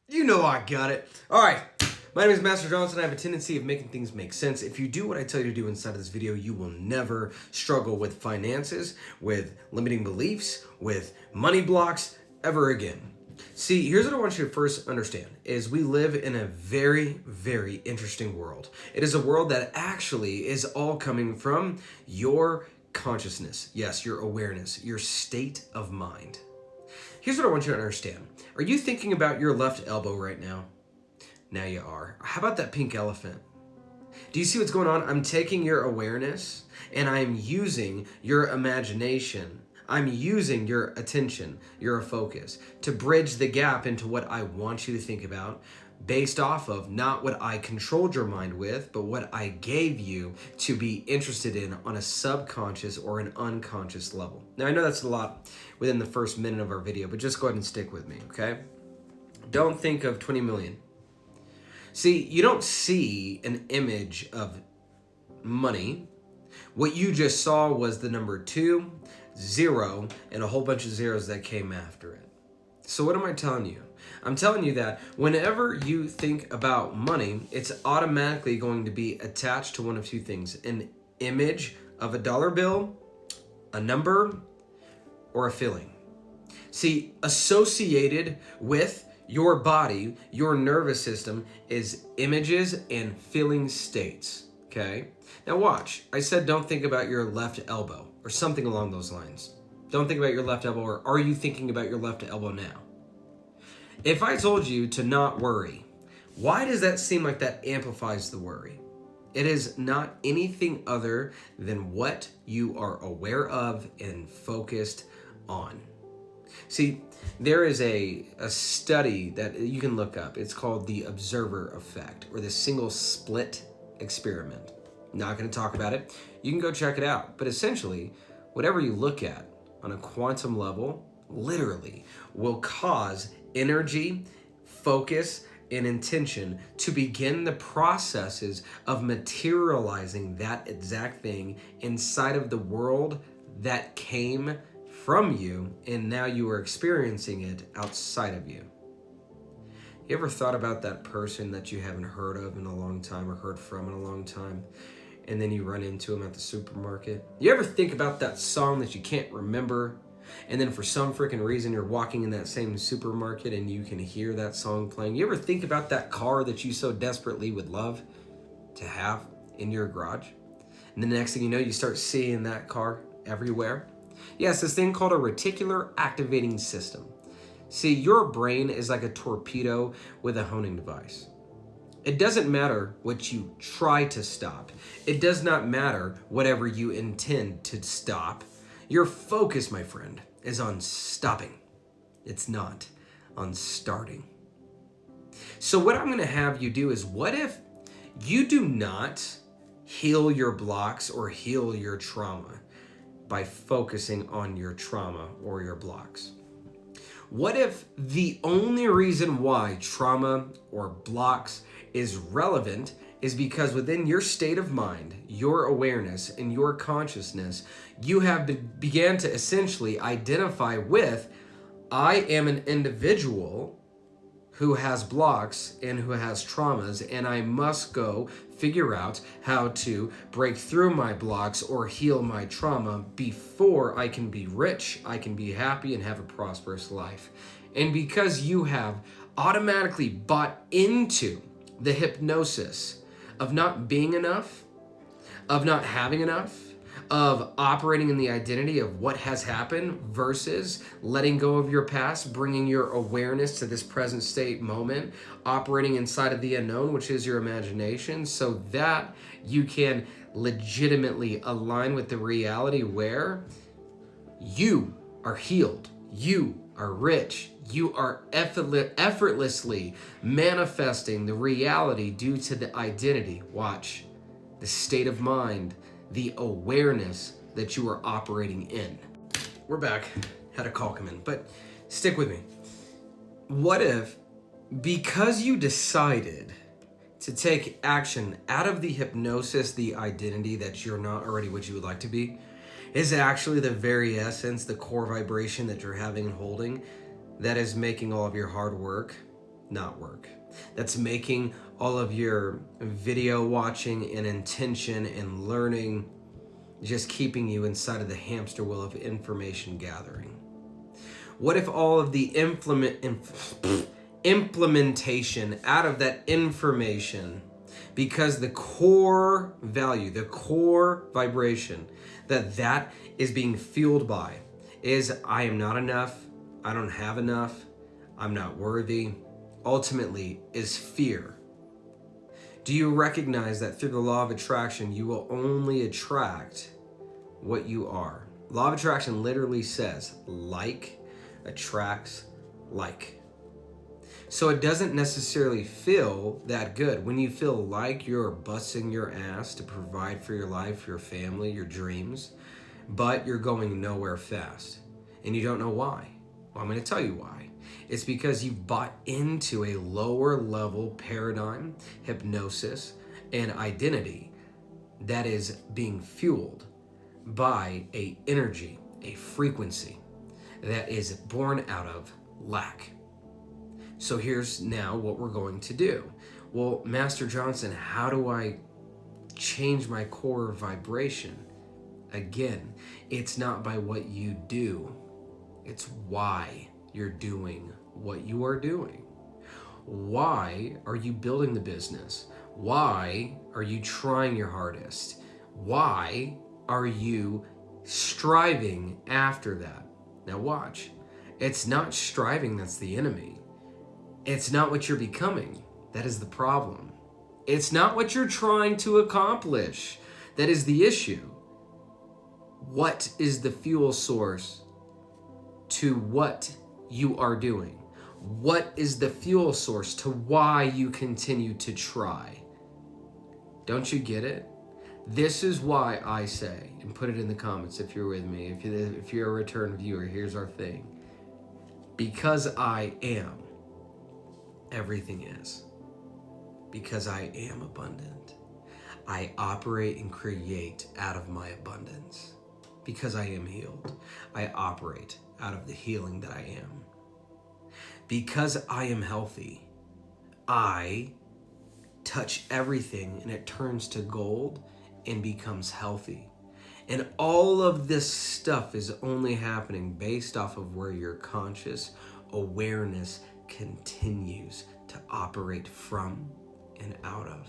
You know I got it. All right. My name is Master Johnson. I have a tendency of making things make sense. If you do what I tell you to do inside of this video, you will never struggle with finances, with limiting beliefs, with money blocks ever again. See, here's what I want you to first understand is we live in a very, very interesting world. It is a world that actually is all coming from your consciousness. Yes, your awareness, your state of mind. Here's what I want you to understand. Are you thinking about your left elbow right now? Now you are. How about that pink elephant? Do you see what's going on? I'm taking your awareness and I'm using your imagination. I'm using your attention, your focus, to bridge the gap into what I want you to think about based off of not what I controlled your mind with, but what I gave you to be interested in on a subconscious or an unconscious level. Now, I know that's a lot within the first minute of our video, but just go ahead and stick with me, okay? Don't think of 20 million. See, you don't see an image of money. What you just saw was the number 2, 0, and a whole bunch of zeros that came after it. So what am I telling you? I'm telling you that whenever you think about money, it's automatically going to be attached to one of two things: an image of a dollar bill, a number, or a feeling. See, associated with your body, your nervous system, is images and feeling states, okay? Now watch, I said don't think about your left elbow or something along those lines. Don't think about your left elbow, or are you thinking about your left elbow now? If I told you to not worry, why does that seem like that amplifies the worry? It is not anything other than what you are aware of and focused on. See, there is a study that you can look up. It's called the observer effect, or the single slit experiment. Not going to talk about it. You can go check it out. But essentially, whatever you look at on a quantum level, literally, will cause energy, focus, and intention to begin the processes of materializing that exact thing inside of the world that came from you, and now you are experiencing it outside of you. You ever thought about that person that you haven't heard of in a long time or heard from in a long time, and then you run into them at the supermarket? You ever think about that song that you can't remember, and then for some freaking reason you're walking in that same supermarket and you can hear that song playing? You ever think about that car that you so desperately would love to have in your garage? And then the next thing you know, you start seeing that car everywhere. Yes, this thing called a reticular activating system. See, your brain is like a torpedo with a honing device. It doesn't matter what you try to stop. It does not matter whatever you intend to stop. Your focus, my friend, is on stopping. It's not on starting. So what I'm going to have you do is, what if you do not heal your blocks or heal your trauma by focusing on your trauma or your blocks? What if the only reason why trauma or blocks is relevant is because within your state of mind, your awareness, and your consciousness, you have began to essentially identify with, I am an individual who has blocks and who has traumas, and I must go figure out how to break through my blocks or heal my trauma before I can be rich, I can be happy, and have a prosperous life. And because you have automatically bought into the hypnosis of not being enough, of not having enough, of operating in the identity of what has happened versus letting go of your past, bringing your awareness to this present state moment, operating inside of the unknown, which is your imagination, so that you can legitimately align with the reality where you are healed, you are rich, you are effortlessly manifesting the reality due to the identity. Watch, the state of mind, the awareness that you are operating in. We're back. Had a call come in, but stick with me. What if, because you decided to take action out of the hypnosis, the identity that you're not already what you would like to be, is actually the very essence, the core vibration that you're having and holding, that is making all of your hard work not work. That's making all of your video watching and intention and learning just keeping you inside of the hamster wheel of information gathering. What if all of the implementation out of that information, because the core value, the core vibration that is being fueled by is I am not enough, I don't have enough, I'm not worthy, ultimately is fear. Do you recognize that through the law of attraction, you will only attract what you are? Law of attraction literally says like attracts like. So it doesn't necessarily feel that good when you feel like you're busting your ass to provide for your life, your family, your dreams, but you're going nowhere fast and you don't know why. Well, I'm going to tell you why. It's because you've bought into a lower level paradigm, hypnosis, and identity that is being fueled by a energy, a frequency that is born out of lack. So here's now what we're going to do. Well, Master Johnson, how do I change my core vibration? Again, it's not by what you do. It's why you're doing what you are doing. Why are you building the business? Why are you trying your hardest? Why are you striving after that? Now watch. It's not striving that's the enemy. It's not what you're becoming. That is the problem. It's not what you're trying to accomplish. That is the issue. What is the fuel source to what you are doing? What is the fuel source to why you continue to try? Don't you get it? This is why I say, and put it in the comments if you're with me, if you're a return viewer, here's our thing. Because I am, everything is. Because I am abundant, I operate and create out of my abundance. Because I am healed, I operate out of the healing that I am. Because I am healthy, I touch everything and it turns to gold and becomes healthy. And all of this stuff is only happening based off of where your conscious awareness continues to operate from and out of.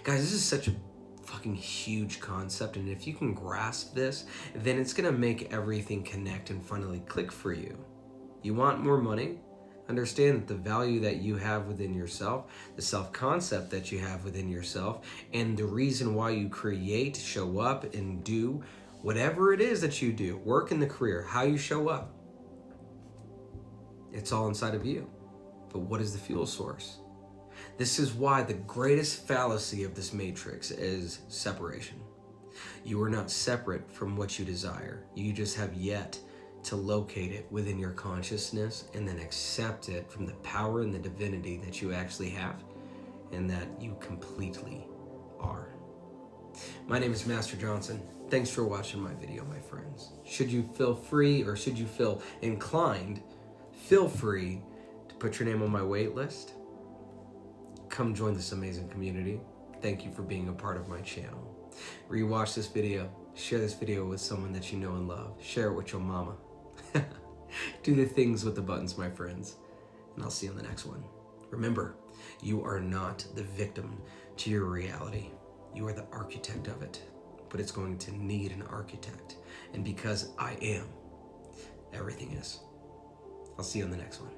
Guys, this is such a fucking huge concept, and if you can grasp this, then it's gonna make everything connect and finally click for you. You want more money? Understand that the value that you have within yourself, the self-concept that you have within yourself, and the reason why you create, show up, and do whatever it is that you do, work in the career, how you show up, it's all inside of you. But what is the fuel source? This is why the greatest fallacy of this matrix is separation. You are not separate from what you desire. You just have yet to locate it within your consciousness and then accept it from the power and the divinity that you actually have and that you completely are. My name is Master Johnson. Thanks for watching my video, my friends. Should you feel free or should you feel inclined, feel free to put your name on my wait list. Come join this amazing community. Thank you for being a part of my channel. Rewatch this video. Share this video with someone that you know and love. Share it with your mama. Do the things with the buttons, my friends. And I'll see you on the next one. Remember, you are not the victim to your reality. You are the architect of it. But it's going to need an architect. And because I am, everything is. I'll see you on the next one.